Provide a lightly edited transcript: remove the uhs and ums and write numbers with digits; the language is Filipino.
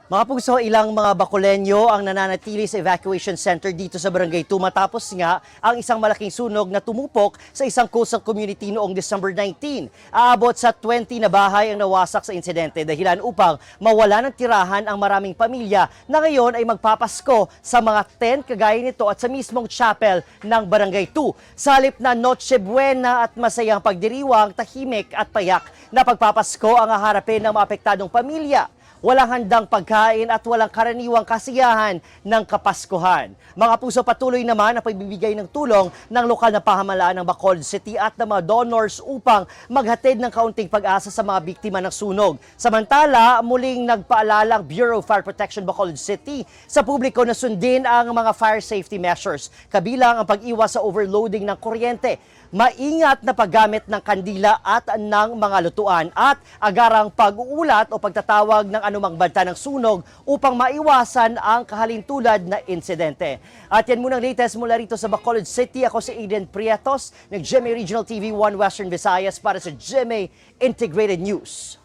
Mga puso, ilang mga Bacoleño ang nananatili sa evacuation center dito sa Barangay 2 matapos nga ang isang malaking sunog na tumupok sa isang coastal community noong December 19. Aabot sa 20 na bahay ang nawasak sa insidente dahilan upang mawala ng tirahan ang maraming pamilya na ngayon ay magpapasko sa mga tent kagaya nito at sa mismong chapel ng Barangay 2. Sa halip na Noche Buena at masayang pagdiriwang, tahimik at payak na pagpapasko ang haharapin ng mga apektadong pamilya. Walang handang pagkain at walang karaniwang kasiyahan ng Kapaskuhan. Mga puso, patuloy naman ang pagbibigay ng tulong ng lokal na pamahalaan ng Bacolod City at ng mga donors upang maghatid ng kaunting pag-asa sa mga biktima ng sunog. Samantala, muling nagpaalala ang Bureau of Fire Protection Bacolod City sa publiko na sundin ang mga fire safety measures, kabilang ang pag-iwas sa overloading ng kuryente, maingat na paggamit ng kandila at ng mga lutuan at agarang pag-uulat o pagtatawag ng anumang banta ng sunog upang maiwasan ang kahalintulad na insidente. At yan munang latest mula rito sa Bacolod City. Ako si Aiden Prietos ng GMA Regional TV 1 Western Visayas para sa GMA Integrated News.